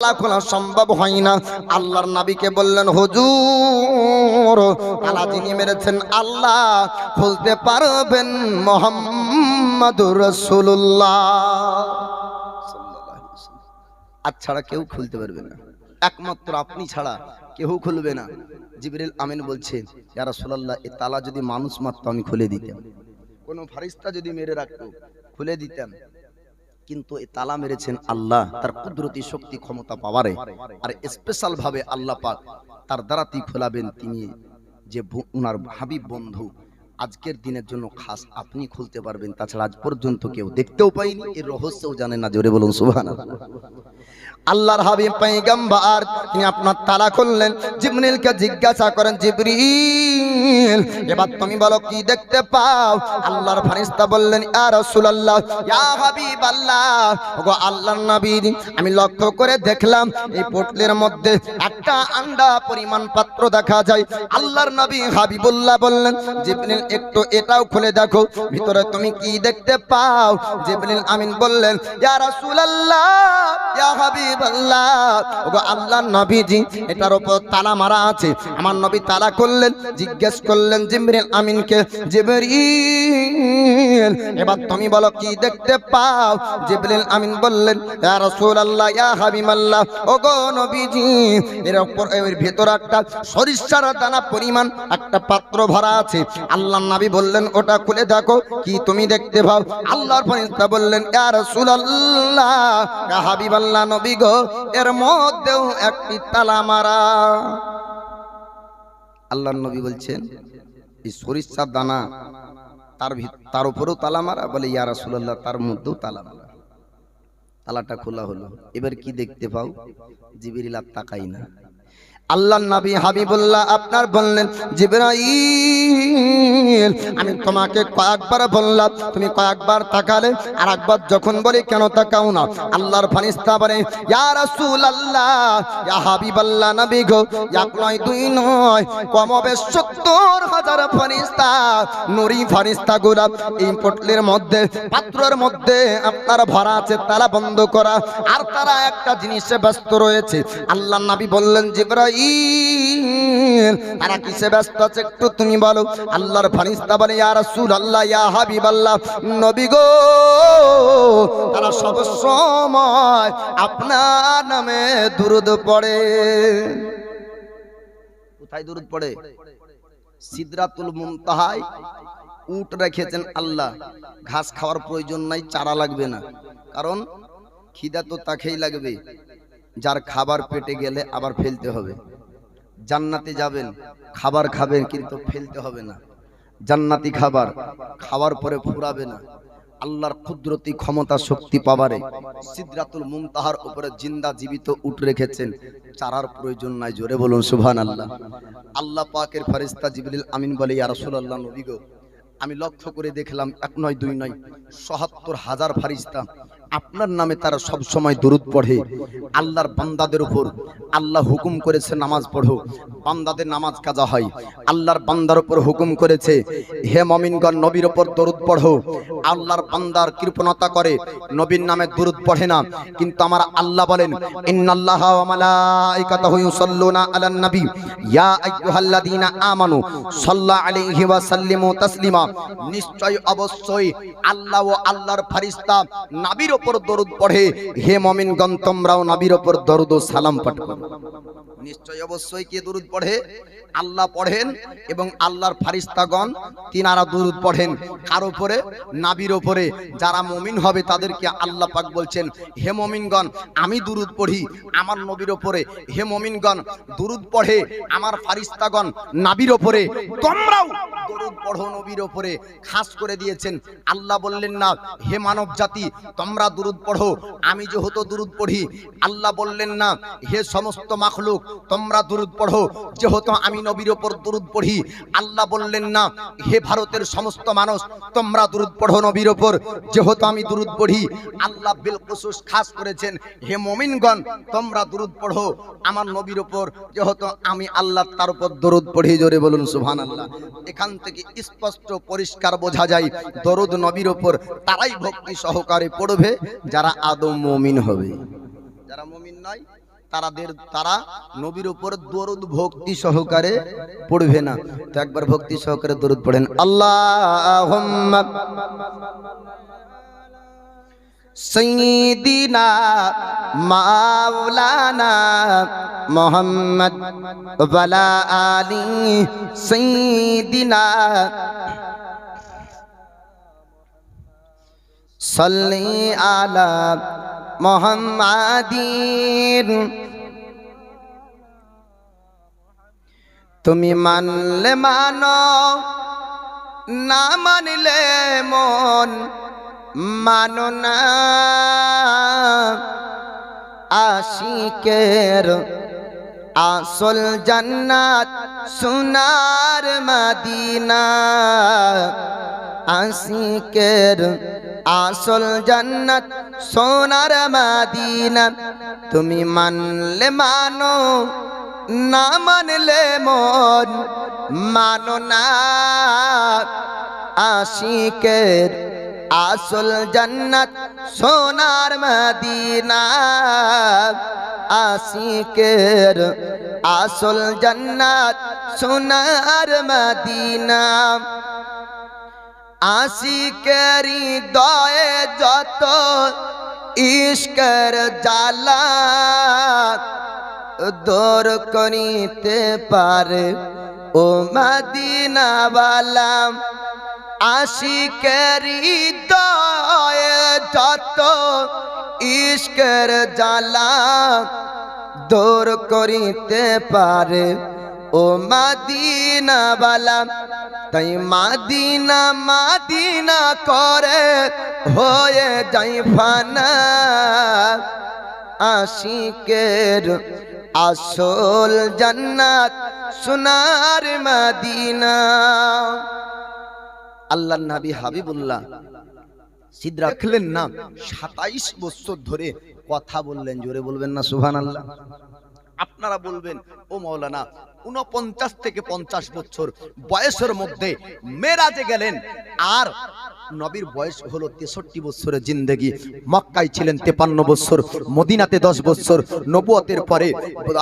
তালা খোলা সম্ভব হয় না। আল্লাহর নবীকে বললেন, হুজুর তালা যিনি মেরেছেন আল্লাহ, খুলতে পারবেন মুহাম্মাদুর রাসূলুল্লাহ। ছাড়া কেউ খুলতে পারবে না, একমাত্র আপনি ছাড়া কেউ খুলবে না। জিবরিল আমিন বলছে, ইয়া রাসূলুল্লাহ, এই তালা যদি মানুষ মারত আমি খুলে দিতাম, কোন ফারিস্তা যদি মেরে রাখতো খুলে দিতাম, কিন্তু এই তালা মেরেছেন আল্লাহ, তার কুদরতি শক্তি ক্ষমতা পাওয়ারে। আর স্পেশাল ভাবে আল্লাহ পাক তার দ্বারাতেই খোলাবেন, তিনি যে উনার হাবিব বন্ধু, আজকের দিনের জন্য খাস আপনি খুলতে পারবেন, তাছাড়া আজ পর্যন্ত কেউ দেখতেও পাইনি, এর রহস্যও জানেন না। জোরে বলুন সুবহানাল্লাহ। আল্লাহর হাবিব পয়গম্বর তিনি আপনার তালা খুললেন। জিবরিলকে জিজ্ঞাসা করেন, জিবরিল এবার তুমি বলো কি দেখতে পাও? আল্লাহর ফেরেশতা বললেন, ইয়া রাসূলুল্লাহ, ইয়া হাবিবাল্লাহ, ওগো আল্লাহর নবী, আমি লক্ষ্য করে দেখলাম এই পোটলের মধ্যে একটা আন্ডা পরিমাণ পাত্র দেখা যায়। আল্লাহর নবী হাবিবুল্লাহ বললেন, জিবরিল একটু এটাও খুলে দেখো, ভিতরে তুমি কি দেখতে পাও? জিবরিল আমিন বললেন, ইয়া রাসূলুল্লাহ, ইয়া হাবিবাল্লাহ, ওগো আল্লাহর নবীজি, এটার উপর তালা মারা আছে। আমার নবী তালা করলেন, জিজ্ঞেস করলেন জিবরিল আমিনকে, জিবরিল এবার তুমি বলো কি দেখতে পাও? জিবরিল আমিন বললেন, ইয়া রাসূলুল্লাহ, ইয়া হাবিবাল্লাহ, ওগো নবীজি, এর উপর এর ভিতর একটা সরিষার দানা পরিমাণ একটা পাত্র ভরা আছে। আল্লাহর নবী বললেন, ওটা খুলে দেখো, কি তুমি দেখতে পাও? আল্লাহর ফেরেশতা বললেন, ইয়া রাসূলুল্লাহ, ইয়া হাবিবাল্লাহ, নবী গো, এর মধ্যেও একটি তালা মারা। আল্লাহর নবী বলছেন, এই সরিষার দানা তার উপরেও তালা মারা? বলে, ইয়া রাসূলুল্লাহ, তার মধ্যেও তালা মারা। তালাটা খোলা হলো, এবার কি দেখতে পাও? জিবরিল আর তাকাই না। আল্লাহর নবী হাবিবুল্লাহ আপনার বললেন, জিবরাইল আমি তোমাকে কয়েকবার বললাম, তুমি কয়েকবার তাকালে, আর একবার যখন বলি কেন তাকাও না? আল্লাহর ফেরেশতা বলে, ইয়া রাসূলুল্লাহ, ইয়া হাবিবাল্লাহ, নবী গো, এক নয় দুই নয়, কমবে ৭০,০০০ ফেরেশতা, নূরি ফেরেশতা গুলা এই পোটলের মধ্যে, পাত্রের মধ্যে আপনার ভরা আছে, তালা বন্ধ করা, আর তারা একটা জিনিসে ব্যস্ত রয়েছে। আল্লাহর নবী বললেন, জিবরাইল তারা কিসে ব্যস্ত আছে একটু তুমি বলো? আল্লাহর ফেরেশতা বলে, ইয়া রাসূলুল্লাহ, ইয়া হাবিবাল্লাহ, নবী গো, তারা সব সময় আপনার নামে দুরূদ পড়ে। কোথায় দুরূদ পড়ে? সিদরাতুল মুনতাহায় উট রেখেছেন আল্লাহ, ঘাস খাওয়ার প্রয়োজন নাই, চারা লাগবে না, কারণ খিদা তো তাকেই লাগবে যার খাবার পেটে গেলে আবার ফেলতে হবে। জান্নাতে যাবেন, খাবার খাবেন, কিন্তু ফেলতে হবে না। জান্নাতি খাবার খাওয়ার পরে ফুরাবে না। আল্লাহর কুদরতি ক্ষমতা শক্তি পাবারে সিদরাতুল মুনতাহার উপরে জিন্দা জীবিত উট রেখেছেন, চারার প্রয়োজন নাই। জোরে বলুন সুবহানাল্লাহ। আল্লাহ পাকের ফেরেশতা জিবরিল আমিন বলে, ইয়া রাসূলুল্লাহ, নবী গো, আমি লক্ষ্য করে দেখলাম এক নয় দুই নয় ৭০,০০০ ফেরেশতা আপনার নামে তারা সব সময় দরুদ পড়ে। আল্লাহর বান্দাদের উপর আল্লাহ হুকুম করেছে নামাজ পড়ো, বান্দাদের নামাজ কাজা হয়। আল্লাহর বান্দার উপর হুকুম করেছে, হে মুমিনগণ, নবীর উপর দরুদ পড়ো। আল্লাহর বান্দার কৃপণতা করে, নবীর নামে দরুদ পড়ে না, কিন্তু আমার আল্লাহ বলেন, ইন্নাল্লাহা ওয়া মালাইকাতাহু ইউসাল্লুনা আলান নবী ইয়া আইয়ুহাল্লাযীনা আমানু সাল্লা আলাইহি ওয়া সাল্লিমু তাসলিমা। নিশ্চয় অবশ্যই আল্লাহ ও আল্লাহর ফেরেশতা নবীর উপর দরুদ পড়ে। হে মুমিনগণ, তোমরাও নবীর উপর দরুদ ও সালাম পাঠ করো। নিশ্চয় অবশ্যই কে দরুদ পড়ে? আল্লাহ পড়েন এবং আল্লাহর ফেরেশতাগণ তিনারা দরুদ পড়েন কার উপরে? নবীর উপরে। যারা মুমিন হবে তাদেরকে আল্লাহ পাক বলছেন, হে মুমিনগণ, আমি দরুদ পড়ি আমার নবীর উপরে। হে মুমিনগণ, দরুদ পড়ে আমার ফেরেশতাগণ নবীর উপরে, তোমরাও দরুদ পড়ো নবীর উপরে। খাস করে দিয়েছেন। আল্লাহ বললেন না, হে মানব জাতি, তোমরা দরুদ পড়ো, আমি যেহেতু দরুদ পড়ি। আল্লাহ বললেন না, হে সমস্ত মাখলুক, তোমরা দরুদ পড়ো, যেহেতু আমি নবীর উপর দরুদ পড়ি। আল্লাহ বললেন না, হে ভারতের সমস্ত মানুষ, তোমরা দরুদ পড়ো নবীর উপর, যেহেতু আমি দরুদ পড়ি। আল্লাহ বিল খুসুস খাস করেছেন, হে মুমিনগণ, তোমরা দরুদ পড়ো আমার নবীর উপর, যেহেতু আমি আল্লাহ তার উপর দরুদ পড়ি। জোরে বলুন সুবহানাল্লাহ। এখান থেকে স্পষ্ট পরিষ্কার বোঝা যায়, দরুদ নবীর উপর তারাই ভক্তি সহকারে পড়বে যারা আদম মুমিন হবে। যারা মুমিন নয় তারা নবীর উপর দরুদ ভক্তি সহকারে পড়বে না। তো একবার ভক্তি সহকারে দরুদ পড়েন, আল্লাহুম্মা সাইয়্যিদিনা মাওলানা মুহাম্মদ ওয়া আলা আলি সাইয়্যিদিনা সাল্লি আলা মুহাম্মাদিন। তুমি মানলে মানো, না মানলে মন মানো না। আশিকের আসল জান্নাত সোনার মদিনা, আশিকের আসল জান্নাত সোনার মদিনা। তুমি মানলে মানো, না মানলে মন মানো না। আশিকের আসল জান্নাত সোনার মদিনা, আশিকের আসল জান্নাত সোনার মদিনা। আশিকেরি দয়ে যত ইশকের জ্বালা দূর করিতে পারে ও মদিনাওয়ালা। আশিকেরি দয়ে যত ইশকের জ্বালা দূর করিতে পারে ও মদিনাওয়ালা। তাই মদিনা মদিনা করে হয়ে যাই ফানা। আশিকের আসল জান্নাত সোনার মদিনা। আল্লাহর নবী হাবিবুল্লাহ সিদরা রাখলেন না, 27 বছর ধরে কথা বললেন। জোরে বলবেন না সুবহানাল্লাহ। আপনারা বলবেন ও মাওলানা 49 থেকে 50 বছর বয়সের মধ্যে মেরাজে গেলেন, আর নবীর বয়স হলো 63 বছরের জিন্দেগি। মক্কায় ছিলেন 53 বছর, মদিনাতে 10 বছর, নবুয়তের পরে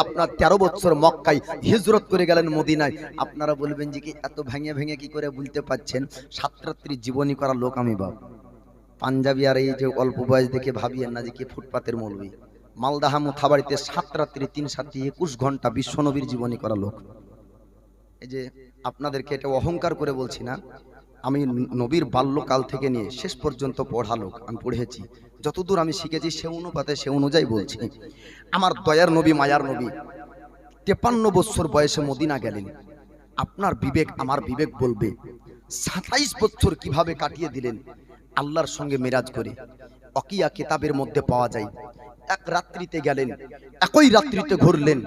আপনার 13 বছর মক্কায় হিজরত করে গেলেন মদিনায়। আপনারা বলবেন যে কি এত ভেঙে ভেঙে কি করে বলতে পাচ্ছেন? 7 রাত্রি জীবনী করা লোক আমি বাবা। পাঞ্জাবি আর এই যে অল্প বয়স দেখে ভাবিয়েন না যে কি ফুটপাতের মৌলবি। মালদাহা মুথাবাড়িতে 7 রাত্রি 3 সাথে 21 ঘন্টা বিশ্বনবীর জীবনী করা লোক। এই যে আপনাদেরকে এটা অহংকার করে বলছি না, আমি নবীর বাল্যকাল থেকে নিয়ে শেষ পর্যন্ত পড়া লোক, আমি পড়েছি। যতদূর আমি শিখেছি সে অনুপাতে সে অনুযায়ী বলছি। আমার দয়ার নবী মায়ার নবী 53 বছর বয়সে মদিনা গেলেন। আপনার বিবেক আমার বিবেক বলবে 27 বছর কিভাবে কাটিয়ে দিলেন আল্লাহর সঙ্গে মেরাজ করে। অকিয়া কিতাবের মধ্যে পাওয়া যায়, এক রাত্রিতে গেলেন, একই রাত্রিতে ঘুরলেন।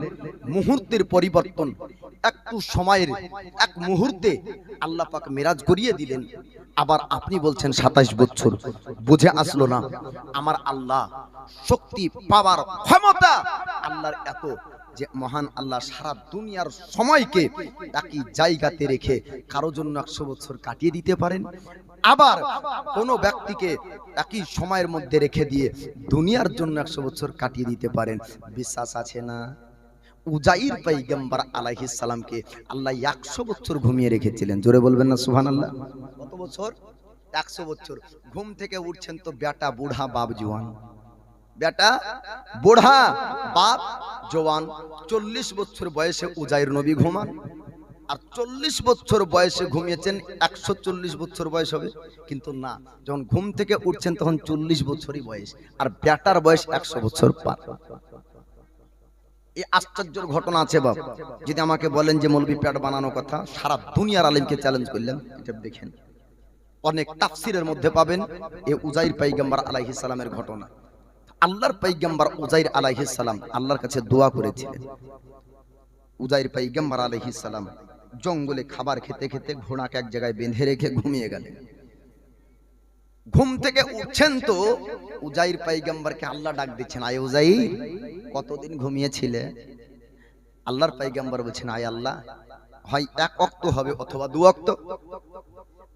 মুহূর্তের পরিবর্তন, একটু সময়ের এক মুহূর্তে আল্লাহ পাক মেরাজ করিয়ে দিলেন। আবার আপনি বলছেন 27 বছর। বুঝে আসলো না আমার আল্লাহ শক্তি পাওয়ার ক্ষমতা আল্লাহর এত যে মহান আল্লাহ সারা দুনিয়ার সময়কে একই জায়গাতে রেখে কারো জন্য 100 বছর কাটিয়ে দিতে পারেন। আবার কোন ব্যক্তিকে একই সময়ের মধ্যে রেখে দিয়ে দুনিয়ার জন্য 100 বছর কাটিয়ে দিতে পারেন। বিশ্বাস আছে না? উজাইর পয়গম্বর আলাইহিস সালামকে আল্লাহ 100 বছর ঘুমিয়ে রেখেছিলেন। জোরে বলবেন না সুবহানাল্লাহ। কত বছর? 100 বছর। ঘুম থেকে উঠছেন তো বেটা বুড়া বাপ জওয়ান, বেটা বুড়া বাপ জওয়ান। 40 বছর বয়সে উজাইর নবী ঘুমান, আর 40 বছর বয়সে ঘুমিয়েছেন 140 বছর বয়স হবে, কিন্তু না, যখন ঘুম থেকে উঠছেন তখন 40 বছরই বয়স, আর বেটার বয়স 100 বছর পার। এই আশ্চর্যের ঘটনা আছে বাপ। যদি আমাকে বলেন যে মৌলবি পেট বানানো কথা, সারা দুনিয়ার আলেমকে চ্যালেঞ্জ করলেন, এটা দেখেন অনেক তাফসিরের মধ্যে পাবেন এই উজাইর পয়গম্বর আলাইহিস সালামের ঘটনা। আল্লাহর পয়গম্বর উজাইর আলাইহিস সালাম আল্লাহর কাছে দোয়া করেছিলেন। উজাইর পয়গম্বর আলাইহিস সালাম জঙ্গলে খাবার খেতে খেতে ঘোড়াকে এক জায়গায় বেঁধে রেখে ঘুমিয়ে গেলেন। ঘুম থেকে উঠছেন তো উজাইর পয়গম্বরকে আল্লাহ ডাক দিচ্ছেন, আয় উজাইর, কতদিন ঘুমিয়েছিলে? আল্লাহর পয়গম্বর বলছেন, আয় আল্লাহ, হয় 1 ওয়াক্ত হবে অথবা 2 ওয়াক্ত।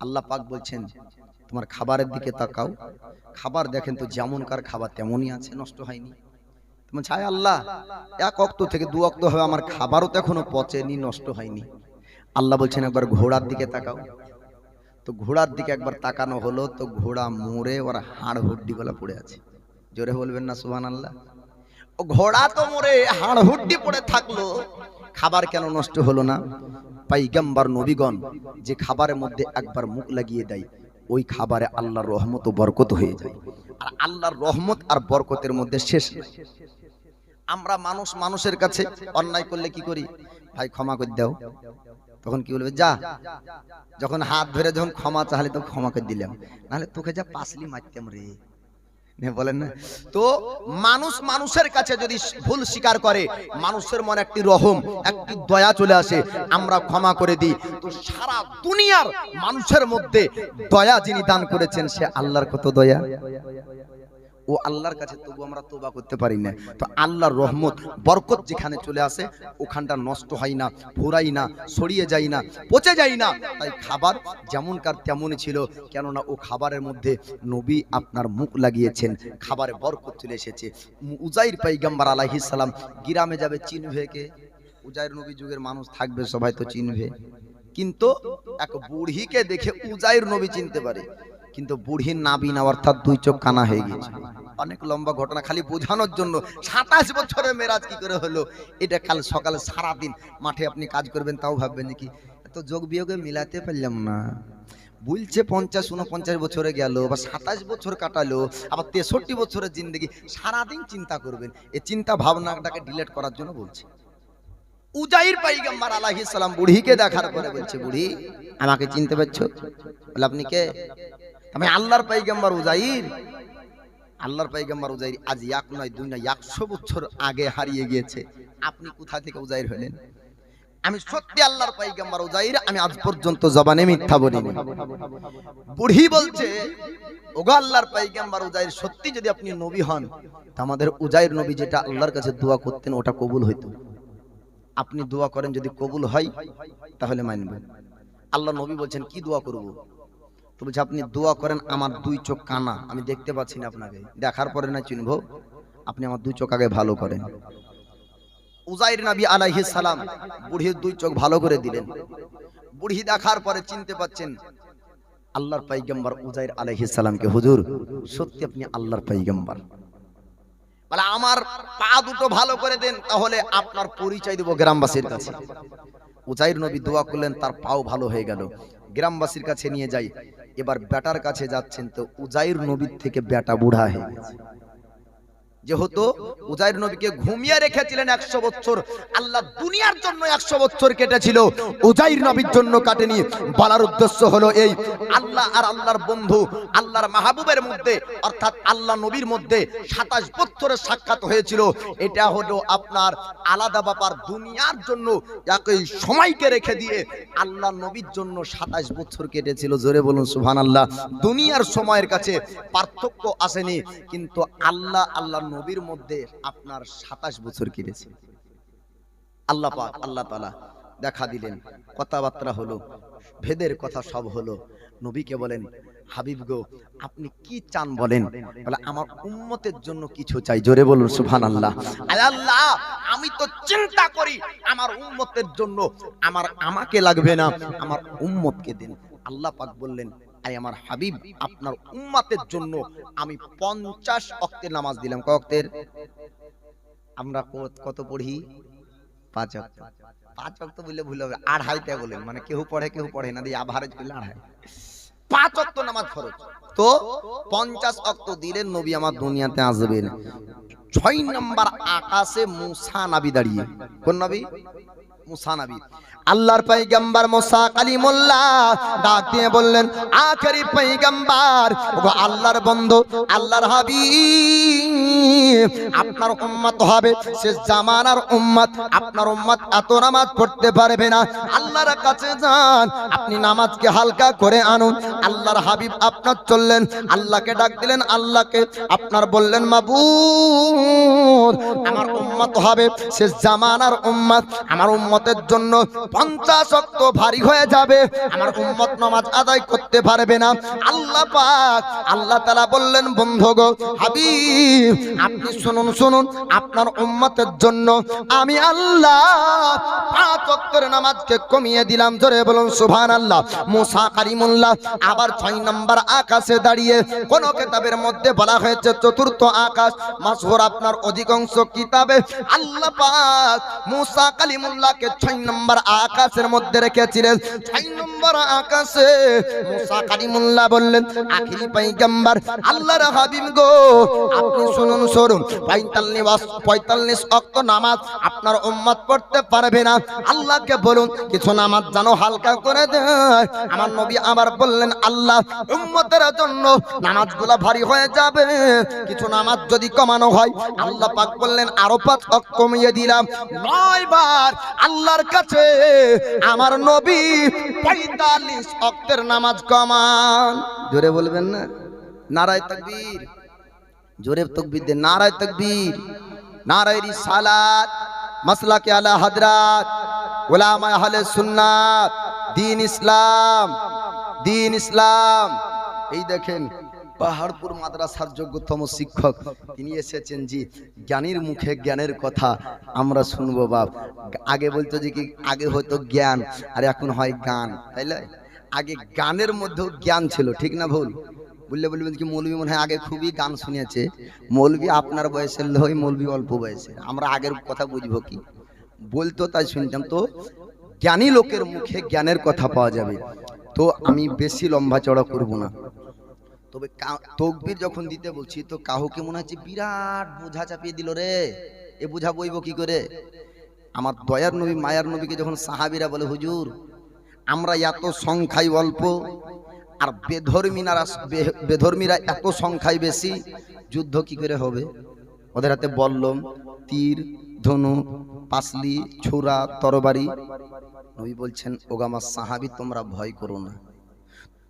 আল্লাহ পাক বলছেন, তোমার খাবারের দিকে তাকাও। খাবার দেখেন তো যেমনকার খাবার তেমনই আছে, নষ্ট হয়নি। বলছে হায় আল্লাহ, এক ওয়াক্ত থেকে দু ওয়াক্ত হবে, আমার খাবারও তো এখনো পচেনি, নষ্ট হয়নি। আল্লাহ বলছেন একবার ঘোড়ার দিকে তাকাও। তো ঘোড়ার দিকে একবার তাকানো হলো, তো ঘোড়া মরে ওর হাড় হুড্ডি গুলা পড়ে আছে। জোরে বলবেন না সুবহানাল্লাহ। ও ঘোড়া তো মরে হাড় হুড্ডি পড়ে থাকলো, খাবার কেন নষ্ট হলো না? পয়গম্বর নবীগণ যে খাবারের মধ্যে একবার মুখ লাগিয়ে দেয়, ওই খাবারে আল্লাহর রহমত ও বরকত হয়ে যায়। আর আল্লাহর রহমত আর বরকতের মধ্যে শেষ নাই। আমরা মানুষের কাছে অন্যায় করলে কি করি? ভাই ক্ষমা করে দাও, তখন কি বলবে? যা। যখন হাত ধরে যখন ক্ষমা চাইলে তো ক্ষমা করে দিলাম, নাহলে তোকে যা পাসলি মারতাম রে, বলেন না? তো মানুষের কাছে যদি ভুল স্বীকার করে, মানুষের মনে একটি রহম, একটি দয়া চলে আসে, আমরা ক্ষমা করে দিই, তো সারা দুনিয়ার মানুষের মধ্যে দয়া যিনি দান করেছেন, সে আল্লাহর কত দয়া। ও আল্লাহর কাছে তবু আমরা তওবা করতে পারি না। তো আল্লাহর রহমত বরকত যেখানে চলে আসে, ওখানটা নষ্ট হয় না, ফুরাই না, ছড়িয়ে যায় না, পচে যায় না। তাই খাবার যেমনকার তেমনই ছিল, কেননা ও খাবারের মধ্যে নবী আপনার মুখ লাগিয়েছেন, খাবারে বরকত চলে এসেছে। উজাইর পয়গম্বর আলাইহিস সালাম গ্রামে যাবে, চিনবে কে? উজাইর নবী যুগের মানুষ থাকবে, সবাই তো চিনবে, কিন্তু এক বুড়িকে দেখে উজাইর নবী চিনতে পারে, কিন্তু বুড়ির নাবিনা অর্থাৎ দুই চোখ কানা হয়ে গেছে। অনেক লম্বা ঘটনা, খালি বোঝানোর জন্য। 27 বছরের মেরাজ কি করে হলো, এটা কাল সকালে সারাদিন মাঠে আপনি কাজ করবেন, তাও ভাববেন যে কি এত যোগ বিয়োগে মিলাতে পারলাম না। বলছে 50-49 বছরে গেল, বা 27 বছর কাটালো, আবার 63 বছরের জিন্দগি, সারাদিন চিন্তা করবেন। এই চিন্তা ভাবনাটাকে ডিলিট করার জন্য বলছে। উজাইর পয়গম্বর আলাইহিস সালাম বুড়িকে দেখার পরে বলছে, বুড়ি আমাকে চিনতে পারছো? বলে আপনি কে? আমি আল্লাহর পয়গম্বর উজাইর। আল্লাহর পয়গম্বর উজাইর আজ এক নয় দুই নয় 100 বছর আগে হারিয়ে গিয়েছে। আপনি কোথা থেকে উজাইর হলেন? আমি সত্যি আল্লাহর পয়গম্বর উজাইর, আমি আজ পর্যন্ত জবানে মিথ্যা বলিনি। বুড়ি বলছে, ওগো আল্লাহর পয়গম্বর উজাইর, সত্যি যদি আপনি নবী হন, তা আমাদের উজাইর নবী যেটা আল্লাহর কাছে দোয়া করতেন, ওটা কবুল হইতো। আপনি দোয়া করেন, যদি কবুল হয় তাহলে মানবেন। আল্লাহ নবী বলছেন, কি দোয়া করব? তো বলছে, আপনি দোয়া করেন আমার দুই চোখ কানা, আমি দেখতে পাচ্ছি না আপনাকে, দেখার পরে না চিনবো, আপনি আমার দুই চোখ আগে ভালো করেন। উজাইর নবী আলাইহিস সালাম বুড়ির দুই চোখ ভালো করে দিলেন। বুড়ি দেখার পরে চিনতে পাচ্ছেন আল্লাহর পয়গম্বর উজাইর আলাইহিস সালামকে। হুজুর সত্যি আপনি আল্লাহর পয়গম্বর। বলে আমার পা দুটো ভালো করে দেন, তাহলে আপনার পরিচয় দেব গ্রামবাসীর কাছে। উজাইর নবী দোয়া করলেন, তার পাও ভালো হয়ে গেল। গ্রামবাসীর কাছে নিয়ে যাই। এবার বেটার কাছে যাচ্ছেন, তো উজাইর নবীর থেকে বেটা বুড়া হয়ে গেছে। যেহেতু উজাইর নবীকে ঘুমিয়ে রেখেছিলেন 100 বছর, আল্লাহ দুনিয়ার জন্য 100 বছর কেটেছিল, উজাইর নবীর জন্য কাটেনি। বলার উদ্দেশ্য হলো এই, আল্লাহ আর আল্লাহর বন্ধু আল্লাহর মাহবুবের মধ্যে, অর্থাৎ আল্লাহ নবীর মধ্যে 27 বছরের সাক্ষাৎ হয়েছিল। এটা হলো আপনার আলাদা ব্যাপার। দুনিয়ার জন্য একই সময়কে রেখে দিয়ে আল্লাহ নবীর জন্য 27 বছর কেটেছিল। জোরে বলুন সুবহানাল্লাহ। দুনিয়ার সময়ের কাছে পার্থক্য আসেনি, কিন্তু আল্লাহ নবীর মধ্যে আপনার 27 বছর কেটেছে। আল্লাহ পাক আল্লাহ তাআলা দেখা দিলেন, কথাবার্তা হলো, ভেদের কথা সব হলো। নবীকে বলেন, হাবিব গো আপনি কি চান বলেন? বলে আমার উম্মতের জন্য কিছু চাই। জোরে বলুন সুবহানাল্লাহ। আল্লাহ আমি তো চিন্তা করি আমার উম্মতের জন্য, আমাকে লাগবে না, আমার উম্মতকে দিন। আল্লাহ পাক বললেন, আই আমার হাবিব আপনার উম্মতের জন্য আমি 50 ওয়াক্তের নামাজ দিলাম। কয় ওয়াক্তের? আমরা কত পড়ি? 5 ওয়াক্ত। 5 ওয়াক্ত বললে ভুল হবে, আড়াইটা বলেন, মানে কেউ পড়ে না, দিয়ে এভারেজ করলে আড়াই। 5 ওয়াক্ত নামাজ ফরজ, তো 50 ওয়াক্ত দিলেন, নবী আমার দুনিয়াতে আসবেন। 6 নম্বর আকাশে মুসা নবী দাঁড়িয়ে। কোন নবী? মুসা নবী। আল্লাহর পয়গম্বর মুসা কালিমুল্লাহ ডাক দিয়ে বললেন, আখেরি পয়গম্বর, ও আল্লাহর বন্ধু, আল্লাহর হাবিব, আপনার উম্মত হবে শেষ জামানার উম্মত। আপনার উম্মত এত নামাজ পড়তে পারবে না, আল্লাহর কাছে যান, আপনি নামাজকে হালকা করে আনুন। আল্লাহর হাবিব আপনার চললেন, আল্লাহকে ডাক দিলেন, আল্লাহকে আপনার বললেন, মাবুদ আমার উম্মত হবে শেষ জামানার উম্মত, আমার উম্মত উম্মতের জন্য 50 ওয়াক্ত ভারী হয়ে যাবে, আমার উম্মত নামাজ আদায় করতে পারবে না। আল্লাহ পাক আল্লাহ তাআলা বললেন, বন্ধু গো হাবিব আপনি শুনুন শুনুন, আপনার উম্মতের জন্য আমি আল্লাহ 5 ওয়াক্তের নামাজকে কমিয়ে দিলাম। জোরে বলুন সুবহানাল্লাহ। মুসা কালিমুল্লাহ আবার 6 নম্বর আকাশে দাঁড়িয়ে কোন কিতাবের মধ্যে বলা হয়েছে চতুর্থ আকাশ, মাসহুর আপনার অধিকাংশ কিতাবে আল্লাহ পাক মুসা কালিমুল্লাহকে 6 নম্বর আকাশের মধ্যে রেখেছিলেন। 6 নম্বর আকাশে মুসা কালিমুল্লাহ বললেন, আখিরি পয়গম্বর আল্লাহর হাবিব গো আপনি শুনুন শুনুন, 45 ওয়াক্ত নামাজ আপনার উম্মত পড়তে পারবে না, আল্লাহকে বলুন কিছু নামাজ যেন হালকা করে দেয়। আমার নবী আবার বললেন, আল্লাহ উম্মতের জন্য নামাজগুলো ভারী হয়ে যাবে, কিছু নামাজ যদি কমানো হয়, আল্লাহ পাক বললেন আরো 5 ওয়াক্ত কমিয়ে দিলাম। 9 বার আল্লাহর কাছে আমার নবী 45 ওয়াক্তের নামাজ কমান। জোরে বলবেন না নারায়ে তাকবীর, জোরে তাকবীর দেন, নারায়ে তাকবীর, নারায়ে রিসালাত, মাসলাকে আলা হযরত উলামা আহলে সুন্নাত, দ্বীন ইসলাম, দ্বীন ইসলাম। এই দেখেন পাহাড়পুর মাদ্রাসার যোগ্যতম শিক্ষক তিনি এসেছেন, জি জ্ঞানীর মুখে জ্ঞানের কথা আমরা শুনবো। বাপ আগে বলতো যে কি আগে হয়তো জ্ঞান আর এখন হয় গান, তাইলে আগে গানের মধ্যেও জ্ঞান ছিল, ঠিক না ভুল? বলবেন কি মৌলভী মনে হয় আগে খুবই গান শুনেছে। মৌলভী আপনার বয়সের নয়, মৌলভী অল্প বয়সের, আমরা আগের কথা বুঝবো কি বলতো তাই শুনতাম। তো জ্ঞানী লোকের মুখে জ্ঞানের কথা পাওয়া যাবে। তো আমি বেশি লম্বা চড়া করব না, তবে তকবীর যখন দিতে বলছি তো কাহুকে মনে হচ্ছে বিরাট বোঝা চাপিয়ে দিল রে, এ বোঝা বইব কি করে? আমার দয়ার নবী মায়ার নবীকে যখন সাহাবীরা বলে হুজুর আমরা এত সংখ্যায় অল্প আর বেধর্মীরা এত সংখ্যায় বেশি, যুদ্ধ কি করে হবে? ওদের হাতে বল্লম, তীর, ধনু, পাসলি, ছুরা, তরবারি। নবী বলছেন ওগো আমার সাহাবী তোমরা ভয় করো না,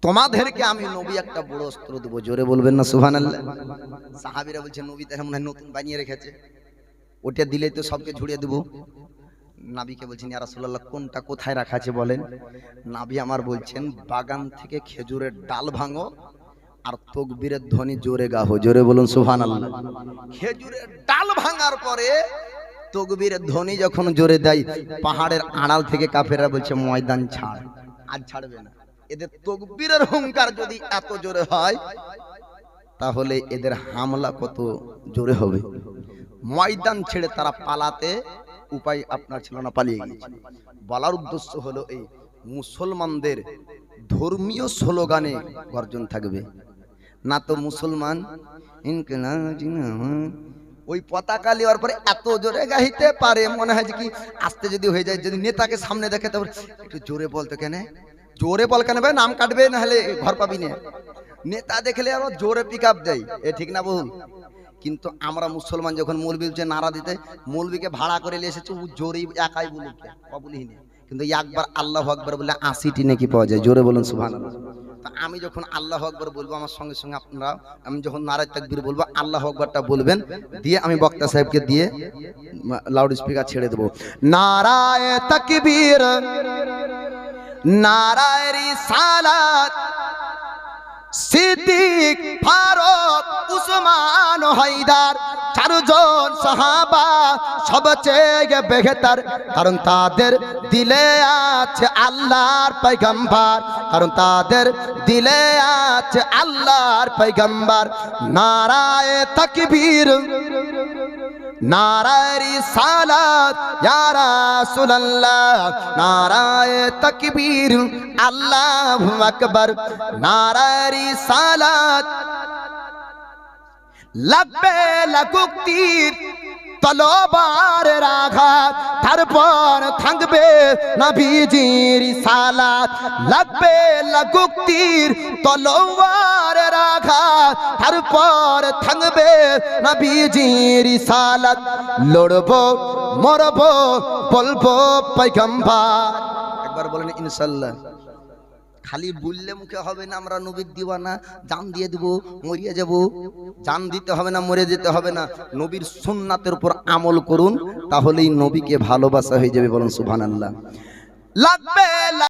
তোমাদেরকে আমি নবী একটা বড় অস্ত্র দেবো। জোরে বলবেন না সুবহানাল্লাহ। সাহাবীরা বলছেন নবী তার মনে হয় নতুন বানিয়ে রেখেছে, ওটা দিলেই তো সবকে ঝুড়িয়ে দেবো। নাবিকে বলছেন ইয়া রাসূলুল্লাহ কোনটা কোথায় রাখা আছে বলেন। নাবি আমার বলছেন বাগান থেকে খেজুরের ডাল ভাঙো আর তাকবীরের ধ্বনি জোরে গাও। জোরে বলুন সুবহানাল্লাহ। খেজুরের ডাল ভাঙার পরে তাকবীরের ধ্বনি যখন জোরে দেয়, পাহাড়ের আড়াল থেকে কাফেররা বলছে ময়দান ছাড়, আজ ছাড়বে না। এদের তাকবীরের হুঙ্কার যদি এত জোরে হয় তাহলে এদের হামলা কত জোরে হবে। ময়দান ছেড়ে তারা পালাতে উপায় আপনার ছিল না, পালিয়ে গিয়েছে। বলার উদ্দেশ্য হলো এই মুসলমানদের ধর্মীয় স্লোগানে গর্জন থাকবে না, তো মুসলমান ওই পতাকা নেওয়ার পরে এত জোরে গাইতে পারে মনে হয় যে কি আস্তে যদি হয়ে যায়, যদি নেতাকে সামনে দেখে তারপর একটু জোরে বলতো, কেন জোরে বল কেন ভাই, নাম কাটবে না হলে ঘর পাবি না। নেতা দেখলে আবার জোরে পিক আপ দেয়, এ ঠিক না ভুল? কিন্তু আমরা মুসলমান যখন মৌলবী যে নারা দিতে, মৌলবীকে ভাড়া করে নিয়ে এসেছে ও জোরেই একাই বলুক, বলিনি। কিন্তু একবার আল্লাহু আকবার বললে 80টি নেকি পাওয়া যায়। জোরে বলুন সুবহানাল্লাহ। তা আমি যখন আল্লাহু আকবার বলবো আমার সঙ্গে সঙ্গে আপনারা, আমি যখন নারায়ে তাকবীর বলবো আল্লাহু আকবারটা বলবেন, দিয়ে আমি বক্তা সাহেবকে দিয়ে লাউড স্পিকার ছেড়ে দেবো। নারায়ে তাকবীর, নারায়ে রিসালাত, সিদ্দিক, ফারুক, উসমান, হায়দার, চারজন সাহাবা সবচেয়ে বেহতর, কারণ তাদের দিলে আছে আল্লাহর পয়গম্বর, কারণ তাদের দিলে আছে আল্লাহর পয়গম্বর। নারায়ে তাকবীর, নারায়ে রিসালাত ইয়া রাসূলুল্লাহ, নারায়ে তাকবীর আল্লাহু আকবার, নারায়ে রিসালাত লাগবে লাগুক তীর তলোয়ারের আঘাত, তারপর থাকবে নবীজির রিসালাত। লাগবে লাগুক তীর তলোয়ারের আঘাত, তারপর থাকবে নবীজির রিসালাত। লড়বো মরবো বলবো পয়গম্বর। একবার বলেন ইনশাআল্লাহ। খালি বললে মুখে হবে না আমরা নবীর দিওয়ানা, জান দিয়ে দেবো, মরিয়ে যাব। জান দিতে হবে না, মরে যেতে হবে না, নবীর সুন্নাতের উপর আমল করুন, তাহলেই নবীকে ভালোবাসা হয়ে যাবে। বলুন সুবহানাল্লাহ। লাগবে